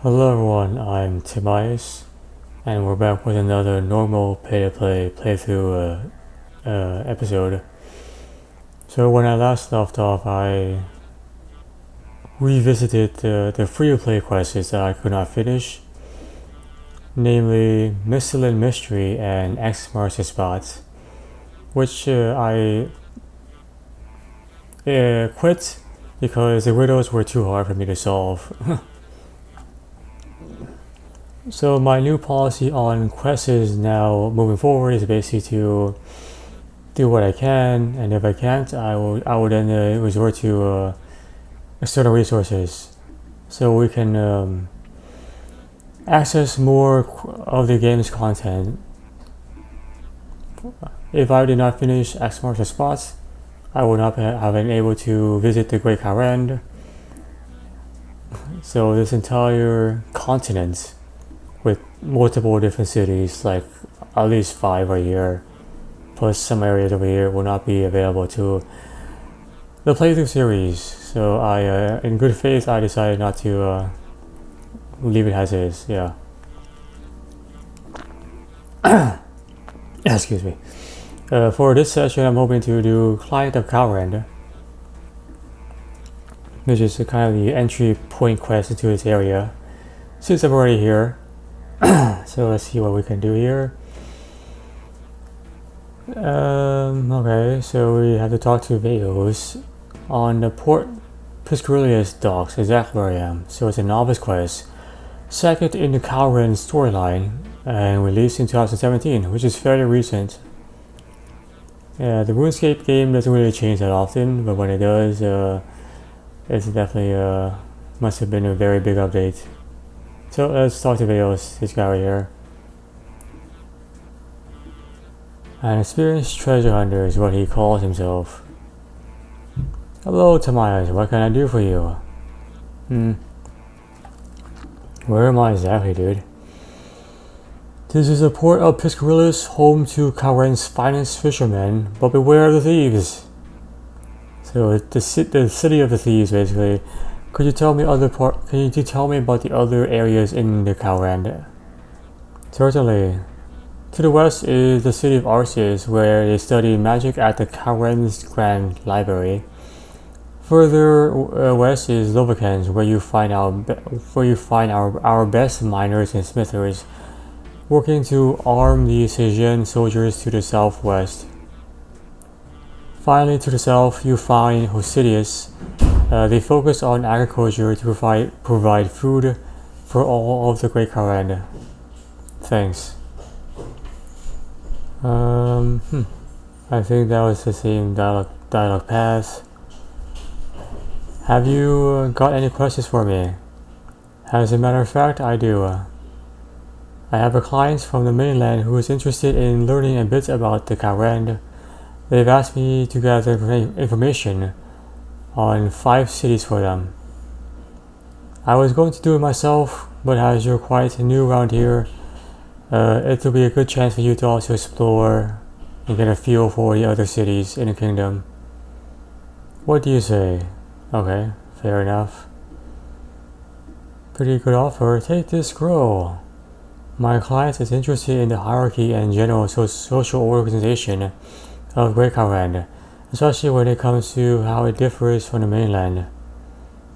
Hello everyone, I'm Tobias, and we're back with another normal pay-to-play playthrough episode. So when I last left off, I revisited the free-to-play quests that I could not finish, namely Missile Mystery and X Marks the Spot, which I quit because the riddles were too hard for me to solve. So my new policy on quests is now moving forward is basically to do what I can, and if I can't, I will then resort to external resources, so we can access more of the game's content. If I did not finish X Marks the Spots, I would not have been able to visit the Great Kourend. So this entire continent with multiple different cities, like at least 5 right here, plus some areas over here, will not be available to the playthrough series. So in good faith, I decided not to leave it as is. Yeah. Excuse me. For this session, I'm hoping to do Client of Kourend, which is kind of the entry point quest into this area. Since I'm already here, so let's see what we can do here. Okay, so we have to talk to Veos on the Port Piscarius docks, exactly where I am. So it's a novice quest, second in the Kourend storyline, and released in 2017, which is fairly recent. Yeah, the RuneScape game doesn't really change that often, but when it does, it's definitely must have been a very big update. So let's talk to Veos, this guy right here. An experienced treasure hunter is what he calls himself. Hello, Tobias, what can I do for you? Where am I exactly, dude? This is the port of Piscarius, home to Kourend's finest fishermen, but beware of the thieves. So the city of the thieves, basically. Could you tell me about the other areas in the Kourend? Certainly. To the west is the city of Arceus, where they study magic at the Kourend's Grand Library. Further west is Lovakens, where you find our best miners and smithers, working to arm the Siegen soldiers to the southwest. Finally, to the south, you find Hosidius. They focus on agriculture to provide food for all of the Great Kourend. Thanks. I think that was the same dialogue path. Have you got any questions for me? As a matter of fact, I do. I have a client from the mainland who is interested in learning a bit about the Kourend. They've asked me to gather information on 5 cities for them. I was going to do it myself, but as you're quite new around here, it will be a good chance for you to also explore and get a feel for the other cities in the kingdom. What do you say? Okay, fair enough. Pretty good offer. Take this scroll. My client is interested in the hierarchy and general social organization of Great Kourend, especially when it comes to how it differs from the mainland.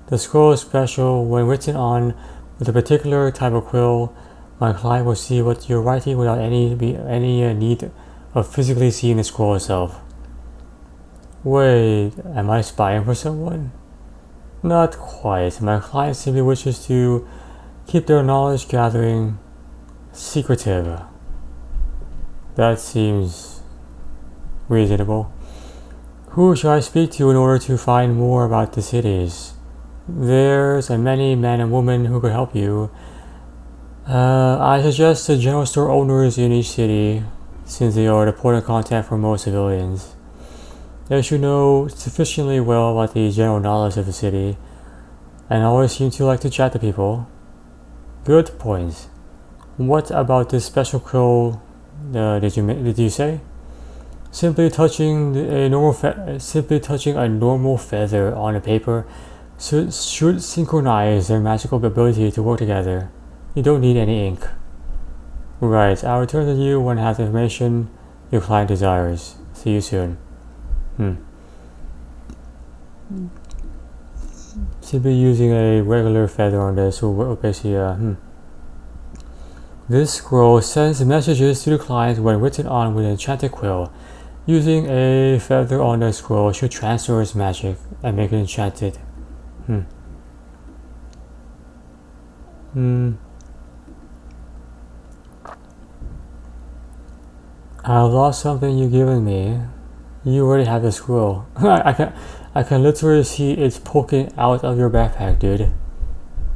The scroll is special. When written on with a particular type of quill, my client will see what you're writing without any need of physically seeing the scroll itself. Wait, am I spying for someone? Not quite. My client simply wishes to keep their knowledge gathering secretive. That seems reasonable. Who should I speak to in order to find more about the cities? There's many men and women who could help you. I suggest the general store owners in each city, since they are the point of contact for most civilians. They should know sufficiently well about the general knowledge of the city, and always seem to like to chat to people. Good point. What about this special quill did you say? Simply touching a normal feather on a paper should synchronize their magical ability to work together. You don't need any ink. Right, I'll return to you when I have the information your client desires. See you soon. Simply using a regular feather on this will basically, This scroll sends messages to the client when written on with an enchanted quill. Using a feather on the scroll should transfer its magic and make it enchanted. I've lost something you've given me. You already have the scroll. I can literally see it poking out of your backpack, dude.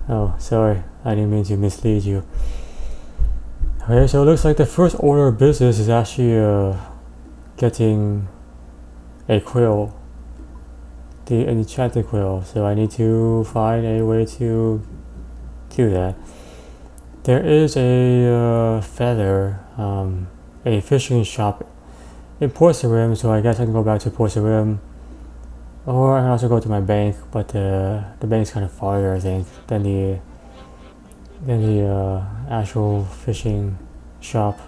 Oh, sorry. I didn't mean to mislead you. Okay, so it looks like the first order of business is actually getting a quill. The enchanted quill. So I need to find a way to do that. There is a feather, a fishing shop in Porcelain, so I guess I can go back to Porcelain. Or I can also go to my bank, but the bank's kind of farther, I think, than the actual fishing shop.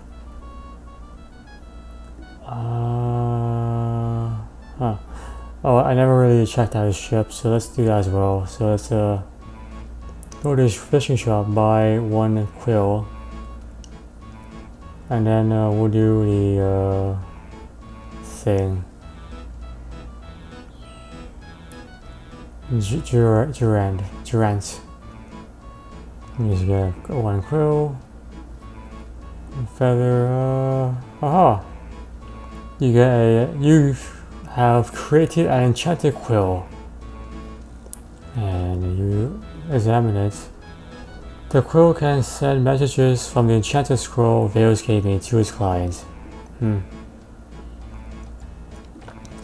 Oh, I never really checked out his ship, so let's do that as well. So let's go to this fishing shop, buy one quill, and then we'll do the thing. Kourend. Just get one quill, feather. Aha! You have created an enchanted quill, and you examine it. The quill can send messages from the enchanted scroll Veils gave me to its client. Can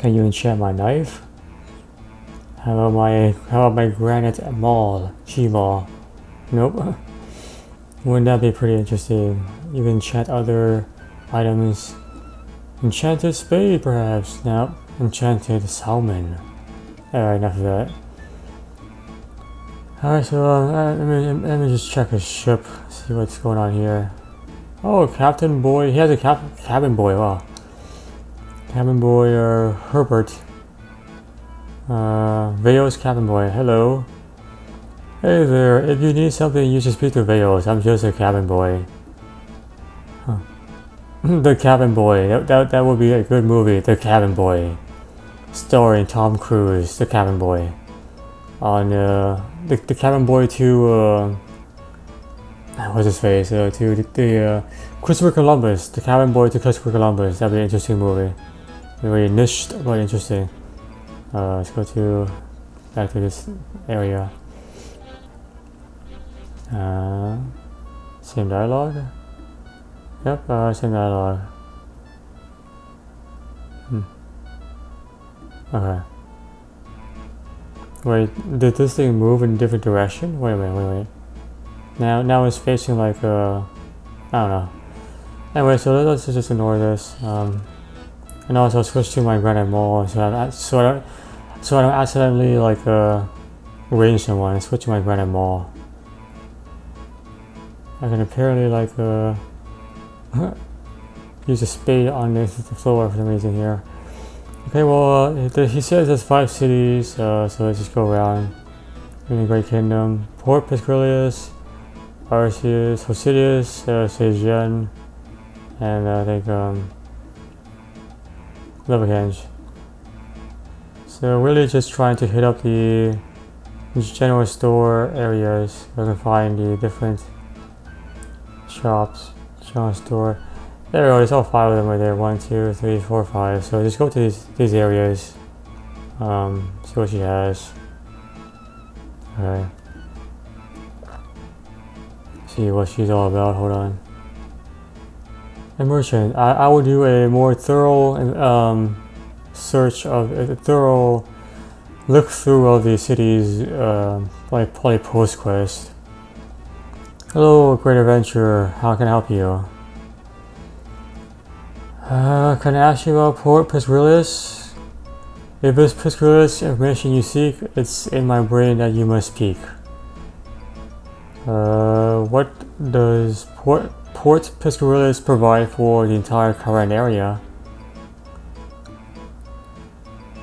you enchant my knife? How about my granite maul? G-maul? Nope. Wouldn't that be pretty interesting? You can enchant other items. Enchanted spade, perhaps? Nope. Enchanted salmon. Alright, enough of that. Alright, so let me just check his ship, see what's going on here. Oh, Captain Boy. He has a cabin boy. Wow. Cabin boy Herbert. Veils cabin boy. Hello. Hey there. If you need something, you should speak to Veils. I'm just a cabin boy. The Cabin Boy. That would be a good movie. The Cabin Boy, starring Tom Cruise. The Cabin Boy. On the Cabin Boy to what's his face? To the Christopher Columbus. The Cabin Boy to Christopher Columbus. That'd be an interesting movie. Very niched but interesting. Let's go back to this area. Same dialogue. Yep, same dialogue. Okay. Wait, did this thing move in a different direction? Wait. Now it's facing like I don't know. Anyway, so let's just ignore this. And also switch to my granite maul so I don't accidentally like range someone. Switch to my granite maul. I can apparently like use a spade on the floor for some reason here. Okay, well he says there's 5 cities, so let's just go around. In the Great Kingdom, Port Pesquilius, Arceus, Hosidius, Sejan, and I think Leverhenge. So really just trying to hit up the general store areas. I can find the different shops, general store. There we go, there's all 5 of them right there. 1, 2, 3, 4, 5. So just go to these areas. See what she has. Okay. See what she's all about. Hold on. A merchant. I will do a more thorough search of a thorough look through of the city's probably post quest. Hello, great adventurer. How can I help you? Can I ask you about Port Pesquilius? If this particular information you seek, it's in my brain that you must speak. What does Port Piscarillis provide for the entire Kourend area?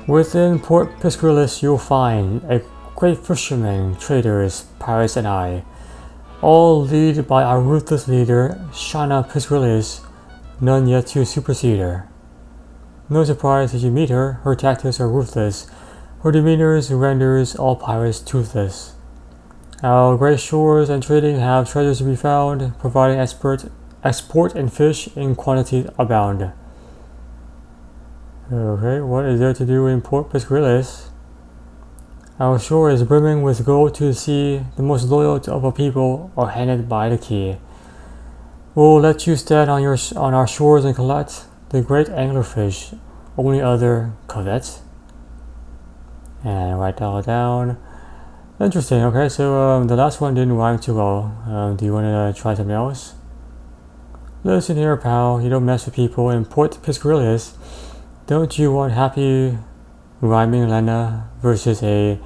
Within Port Piscarillis, you'll find a great fishermen, traders, pirates, and I, all led by our ruthless leader, Shana Piscarillis, none yet to supersede her. No surprise as you meet her, her tactics are ruthless, her demeanor renders all pirates toothless. Our great shores and trading have treasures to be found, providing export and fish in quantities abound. Okay, what is there to do in Port Piscarillis? Our shore is brimming with gold to the sea. The most loyal of our people are handed by the key. We'll let you stand on our shores and collect the great anglerfish, only other covet. And write that all down. Interesting. Okay, so the last one didn't rhyme too well. Do you want to try something else? Listen here, pal. You don't mess with people in Port Piscarillis. Don't you want happy rhyming Lena versus a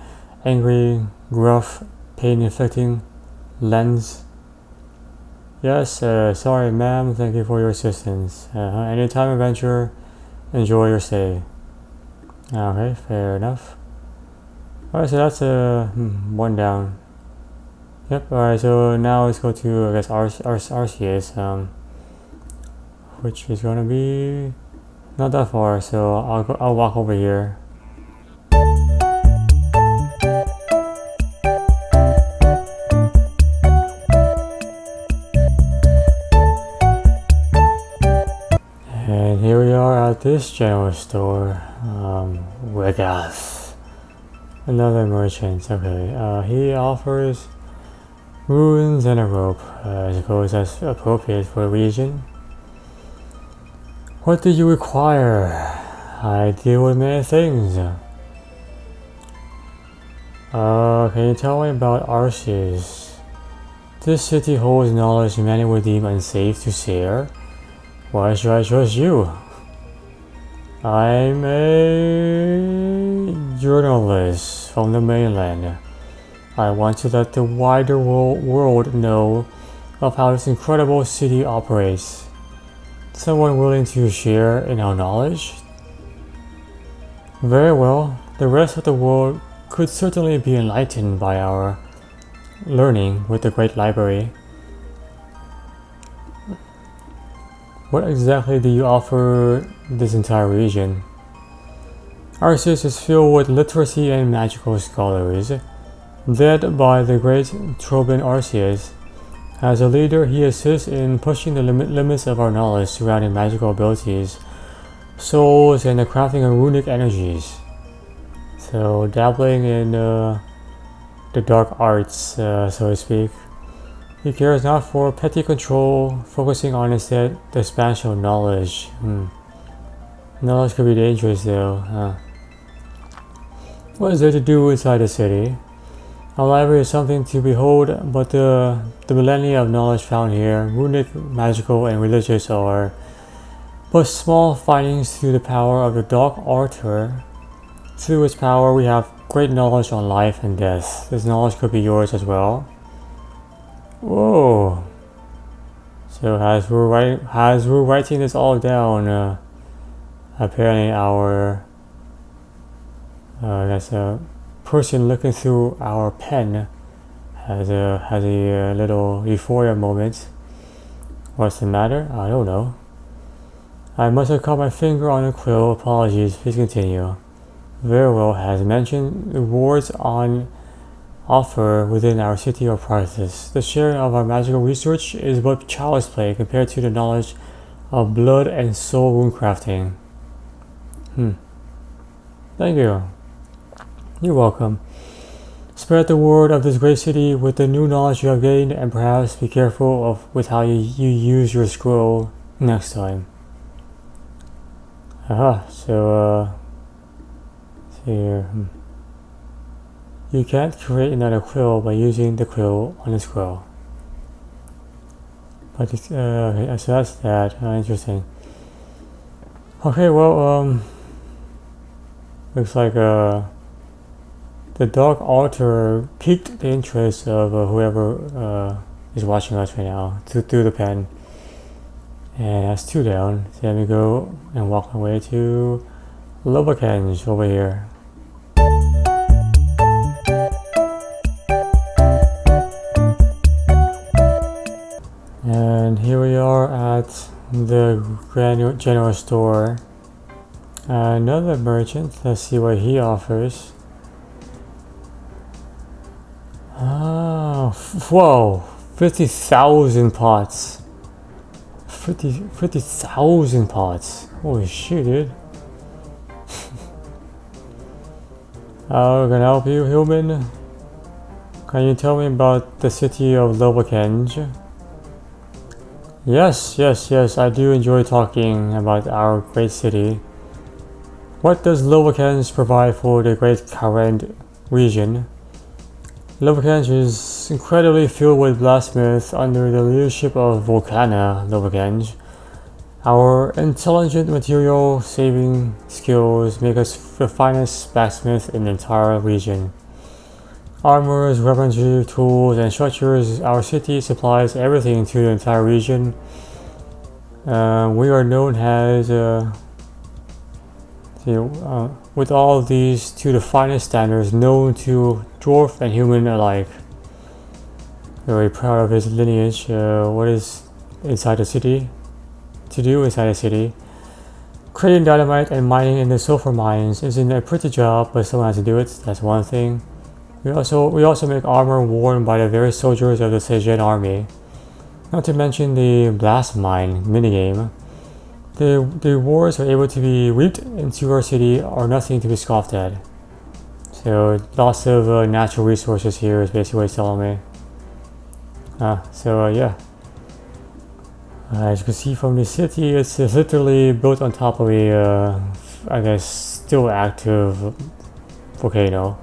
angry, gruff, pain-inflicting lens? Yes, sorry ma'am, thank you for your assistance. Anytime adventure, enjoy your stay. Okay, fair enough. Alright, so that's one down. Yep, alright, so now let's go to, I guess, RCS, which is gonna be not that far, so I'll walk over here. And here we are at this general store, Regas. Another merchant, okay. He offers runes and a rope. I suppose that's appropriate for the region. What do you require? I deal with many things. Can you tell me about Arceus? This city holds knowledge many would deem unsafe to share. Why should I trust you? I'm a journalist from the mainland. I want to let the wider world know of how this incredible city operates. Someone willing to share in our knowledge? Very well, the rest of the world could certainly be enlightened by our learning with the Great Library. What exactly do you offer this entire region? Arceus is filled with literacy and magical scholars. Led by the great Trobin Arceus, as a leader he assists in pushing the limits of our knowledge surrounding magical abilities, souls, and the crafting of runic energies. So dabbling in the dark arts, so to speak. He cares not for petty control, focusing on instead the expansion of knowledge. Knowledge could be dangerous though. What is there to do inside the city? Our library is something to behold, but the millennia of knowledge found here, runic, magical, and religious, are but small findings through the power of the Dark Arter. Through its power, we have great knowledge on life and death. This knowledge could be yours as well. Whoa! So as we're writing this all down, apparently our person looking through our pen has a little euphoria moment. What's the matter? I don't know. I must have caught my finger on a quill. Apologies. Please continue. Very well. Has mentioned rewards on offer within our city or priceless. The sharing of our magical research is but child's play compared to the knowledge of blood and soul rune crafting. Thank you. You're welcome. Spread the word of this great city with the new knowledge you have gained, and perhaps be careful with how you use your scroll next time. So see here. You can't create another quill by using the quill on the scroll. But it's, okay, so that's that. Interesting. Okay, well, Looks like the Dark Altar piqued the interest of whoever is watching us right now through the pen. And that's 2 down. So let me go and walk my way to Lobakenge over here. And here we are at the general store. Another merchant. Let's see what he offers. Oh, whoa! 50,000 pots. 50,000 pots. Holy shit, dude. How can I help you, human? Can you tell me about the city of Lobakenge? Yes, I do enjoy talking about our great city. What does Lobakenge provide for the great Kourend region? Lobakenge is incredibly filled with blacksmiths under the leadership of Volcana Lobakenge. Our intelligent material saving skills make us the finest blacksmith in the entire region. Armors, weaponry, tools, and structures, our city supplies everything to the entire region. We are known as, with all of these to the finest standards known to dwarf and human alike. Very proud of his lineage. What is inside the city? To do inside the city? Creating dynamite and mining in the sulfur mines isn't a pretty job, but someone has to do it. That's one thing. We also make armor worn by the very soldiers of the Sejen army. Not to mention the blast mine minigame. The rewards are able to be reaped into our city are nothing to be scoffed at. So lots of natural resources here is basically what it's telling me. Yeah. As you can see from the city, it's literally built on top of a, I guess, still active volcano.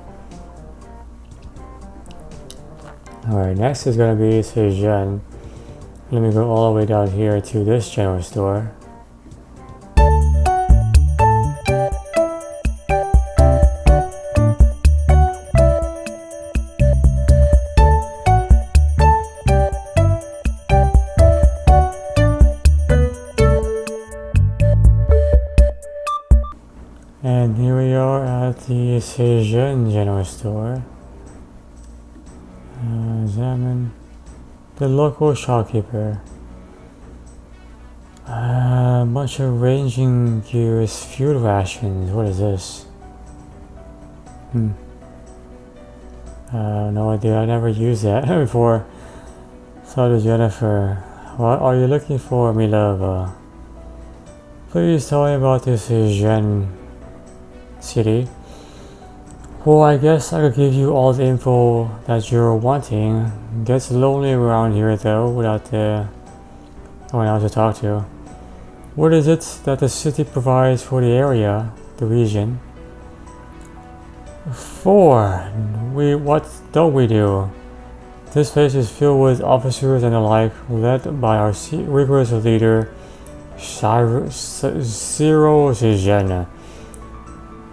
Alright, next is going to be Sejen. Let me go all the way down here to this general store. And here we are at the Sejen general store. Examine the local shopkeeper. A bunch of ranging gears, food rations. What is this? No idea. I never used that before. So did Jennifer. What are you looking for, me love? Please tell me about this Sejen city. Well, I guess I could give you all the info that you're wanting. Gets lonely around here though, without no one else to talk to. What is it that the city provides for the area, the region? What don't we do? This place is filled with officers and the like, led by our rigorous leader, Zero Sejen.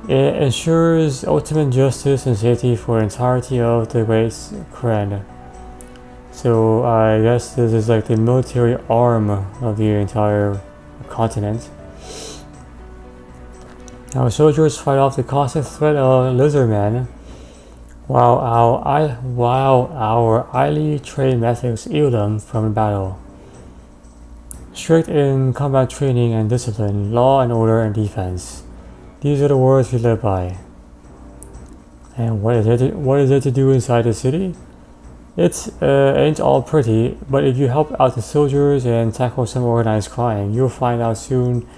It ensures ultimate justice and safety for the entirety of the great Kourend. So I guess this is like the military arm of the entire continent. Our soldiers fight off the constant threat of lizardmen, while our highly trained methods shield them from battle. Strict in combat training and discipline, law and order and defense. These are the words we live by. And what is it to do inside the city? It ain't all pretty, but if you help out the soldiers and tackle some organized crime, you'll find out soon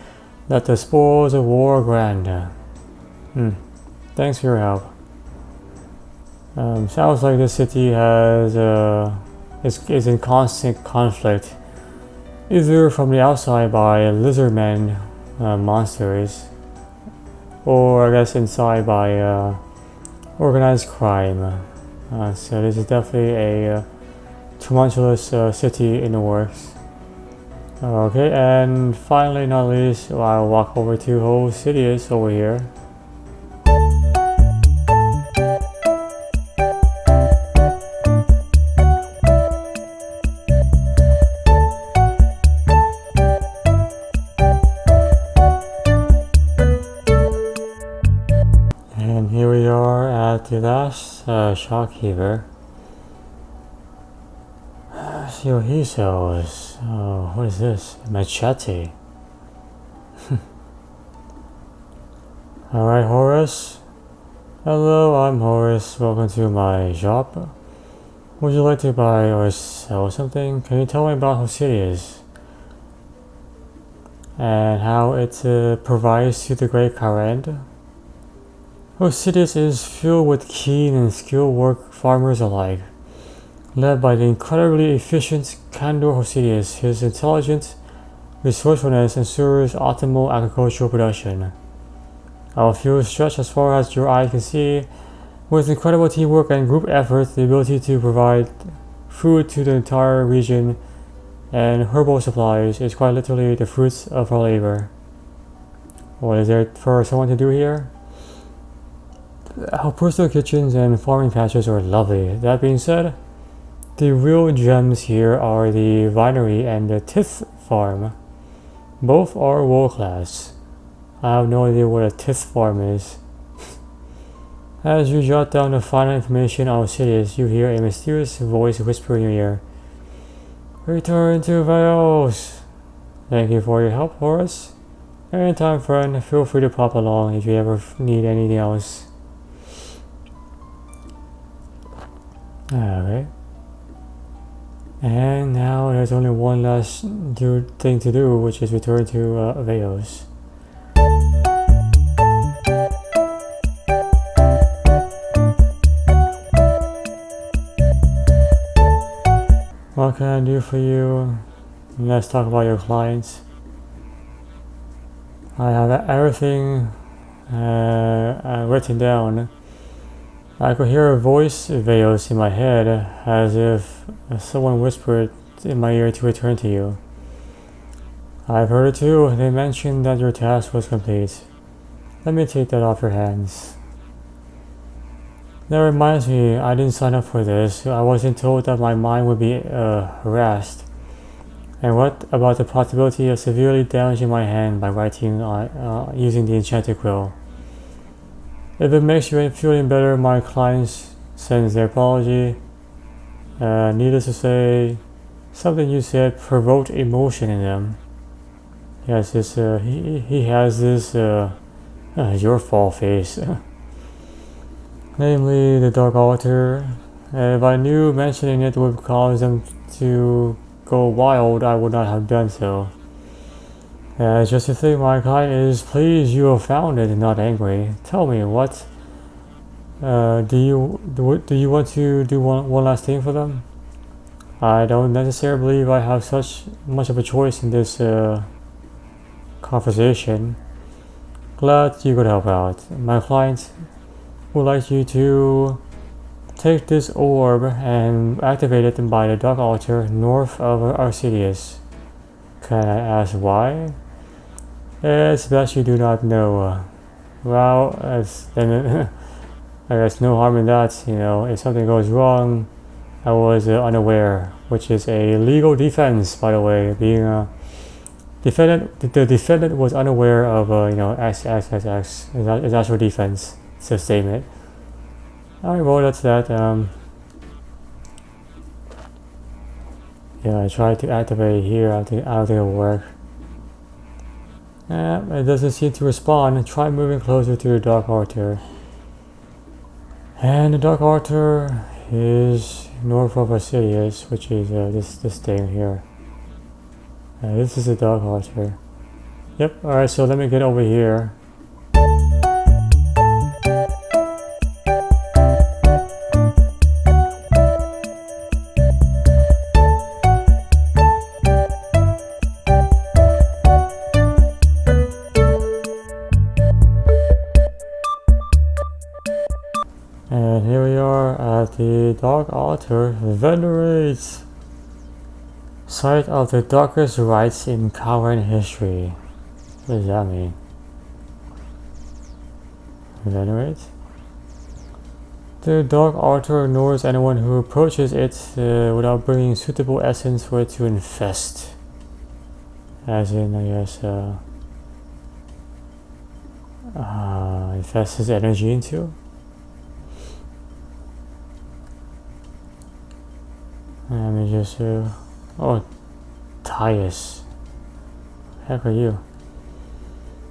that the spoils of war are grand. Thanks for your help. Sounds like the city is in constant conflict, either from the outside by lizardmen monsters, or I guess inside by organized crime. So this is definitely a tumultuous city in the works. Okay, and finally not least, I'll walk over to Old Sidious over here. the last shopkeeper. Yohiso's. Oh, what is this? Machete. Alright, Horace. Hello, I'm Horace. Welcome to my shop. Would you like to buy or sell something? Can you tell me about Hosidius and how it provides to the great Kourend? Hosidius is filled with keen and skilled work farmers alike. Led by the incredibly efficient Kandor Hosidius, his intelligent resourcefulness ensures optimal agricultural production. Our fields stretch as far as your eye can see. With incredible teamwork and group effort, the ability to provide food to the entire region and herbal supplies is quite literally the fruits of our labor. What is there for someone to do here? Our personal kitchens and farming patches are lovely. That being said, the real gems here are the vinery and the tith farm. Both are world class. I have no idea what a tith farm is. As you jot down the final information on Osiris, you hear a mysterious voice whisper in your ear. Return to Vales! Thank you for your help, Horace. Anytime, friend. Feel free to pop along if you ever need anything else. Alright. And now there's only one last thing to do, which is return to Vales. What can I do for you? Let's talk about your clients. I have everything written down. I could hear a voice Vales in my head as if someone whispered in my ear to return to you. I've heard it too. They mentioned that your task was complete. Let me take that off your hands. That reminds me, I didn't sign up for this. I wasn't told that my mind would be harassed. And what about the possibility of severely damaging my hand by writing using the enchanted quill? If it makes you feel any better, my client sends their apology. Needless to say, something you said provoked emotion in them. Yes, he has this your fault face. Namely, the Dark Altar. If I knew mentioning it would cause them to go wild, I would not have done so. Just to think, my client is pleased you have found it and not angry. Tell me, what do you want to do one last thing for them? I don't necessarily believe I have such much of a choice in this conversation. Glad you could help out. My client would like you to take this orb and activate it by the Dark Altar north of Arcedius. Can I ask why? It's best you do not know. Well, then I guess no harm in that. You know, if something goes wrong, I was unaware, which is a legal defense, by the way. Being a defendant, the defendant was unaware of XXXX is actual defense. It's a statement. Alright, well, that's that. Yeah, I tried to activate here. I don't think it'll work. It doesn't seem to respond. Try moving closer to the Dark Altar. And the Dark Altar is north of Arcedius, which is this thing here. This is the Dark Altar. Yep, alright, so let me get over here. And here we are at the Dark Altar. Venerates! Site of the darkest rites in Kourend history. What does that mean? Venerate? The Dark Altar ignores anyone who approaches it without bringing suitable essence for it to infest. As in, I guess, infest his energy into. Let me just oh, Tyus. Heck are you?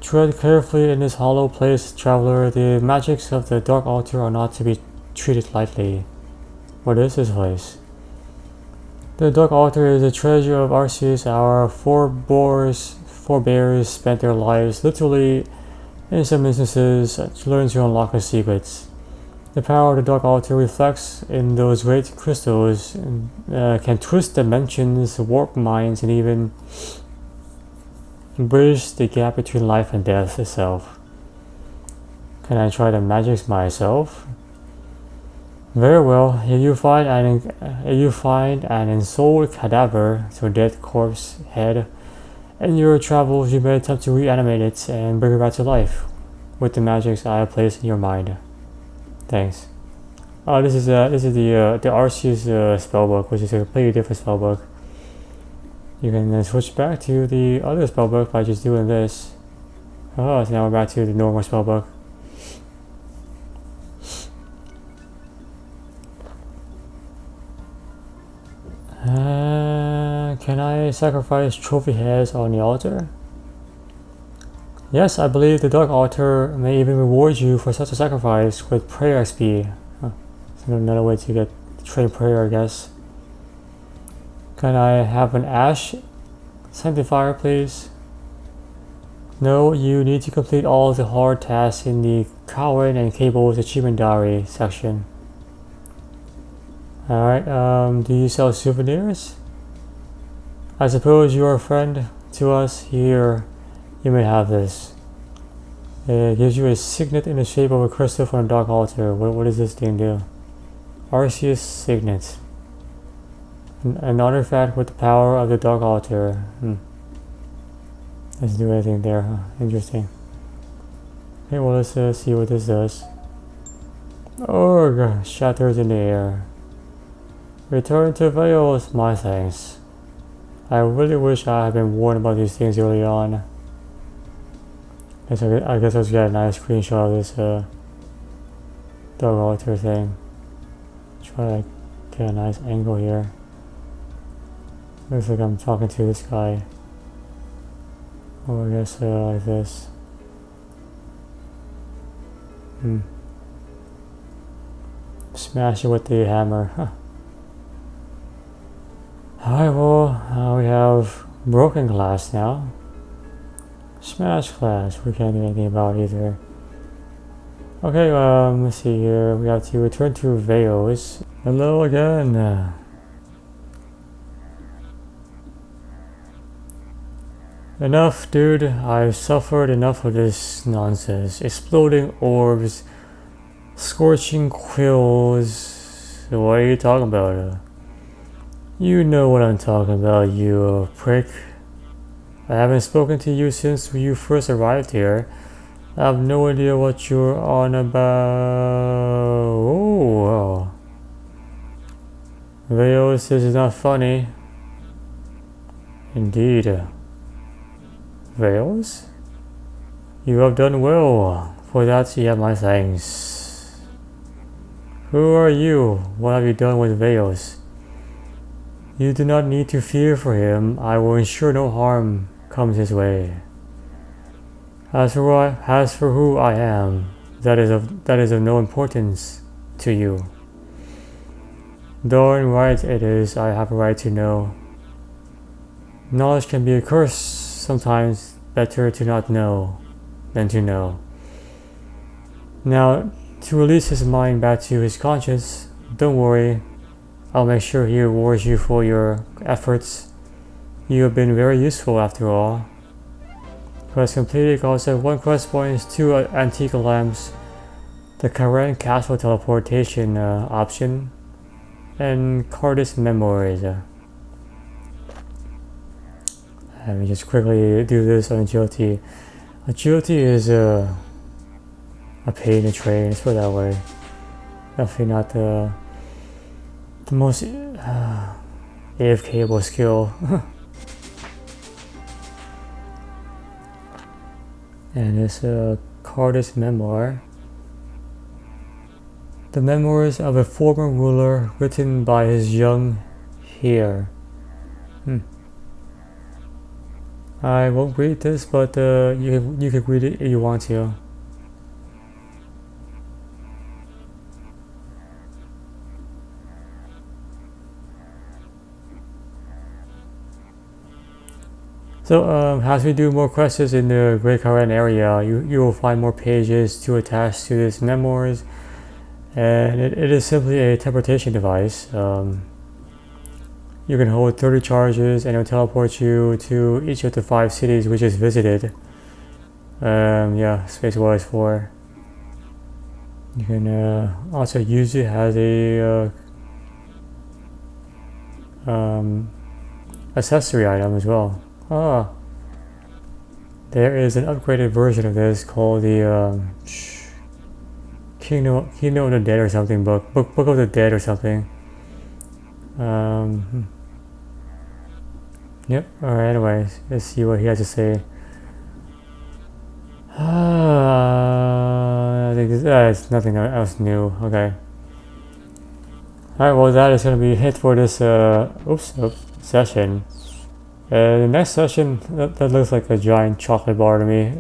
Tread carefully in this hollow place, traveler. The magics of the Dark Altar are not to be treated lightly. What is this place? The Dark Altar is a treasure of Arceus. Our forebears spent their lives, literally, in some instances, to learn to unlock its secrets. The power of the Dark Altar reflects in those great crystals, can twist dimensions, warp minds, and even bridge the gap between life and death itself. Can I try the magics myself? Very well. If you find an ensouled cadaver, so dead corpse head, in your travels, you may attempt to reanimate it and bring it back to life with the magics I have placed in your mind. Thanks. This is the Arceus spellbook, which is a completely different spellbook. You can then switch back to the other spellbook by just doing this. Oh, so now we're back to the normal spellbook. Can I sacrifice trophy heads on the altar? Yes, I believe the Dark Altar may even reward you for such a sacrifice with prayer XP. It's another way to get train prayer, I guess. Can I have an Ash Sanctifier, please? No, you need to complete all the hard tasks in the Kourend and Cable's Achievement Diary section. Alright, do you sell souvenirs? I suppose you are a friend to us. Here, you may have this. It gives you a signet in the shape of a crystal from the Dark Altar. What does this thing do? Arceus Signet. An artifact with the power of the Dark Altar. Let's do anything there, huh? Interesting. Okay, well, let's see what this does. Org shatters in the air. Return to Veils, my thanks. I really wish I had been warned about these things early on. I guess I'll just get a nice screenshot of this Dark Altar thing. Try to get a nice angle here. Looks like I'm talking to this guy. Or I guess like this. Smash it with the hammer. Huh. Alright, well, we have broken glass now. Smash glass, we can't do anything about either. Okay, let's see here. We have to return to Veils. Hello again. Enough, dude. I've suffered enough of this nonsense. Exploding orbs, scorching quills. What are you talking about? You know what I'm talking about, you prick. I haven't spoken to you since you first arrived here. I have no idea what you're on about. Oh, Veils, this is not funny. Indeed. Veils? You have done well. For that you have my thanks. Who are you? What have you done with Veils? You do not need to fear for him. I will ensure no harm comes his way. As for who I am, that is of no importance to you. Darn right it is. I have a right to know. Knowledge can be a curse. Sometimes better to not know than to know. Now, to release his mind back to his conscience, don't worry. I'll make sure he rewards you for your efforts. You have been very useful after all. Quest completed. Calls have 1 quest points, 2 antique lamps, the Kourend castle teleportation option, and Cardis memories. Let me just quickly do this on agility. Agility is a pain to train, let's put it that way. Definitely not the most AFK-able skill. And it's Cardis memoir. The memoirs of a former ruler written by his young here. I won't read this, but you can read it if you want to. So as we do more quests in the Great Kourend area, you will find more pages to attach to this memoirs, and it is simply a teleportation device. You can hold 30 charges and it'll teleport you to each of the 5 cities which is visited. Yeah, space-wise 4. You can also use it as a accessory item as well. There is an upgraded version of this called the Kingdom of the Dead or something, book of the Dead or something. Yep. Alright, anyways, let's see what he has to say. I think it's nothing else new. Okay. Alright, well that is going to be it for this session. The next session, that looks like a giant chocolate bar to me.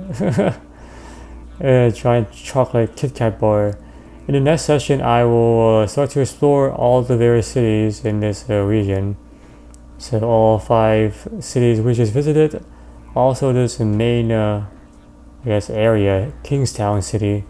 A giant chocolate Kit Kat bar. In the next session, I will start to explore all the various cities in this region. So all 5 cities which is visited. Also this main, area, Kingstown City.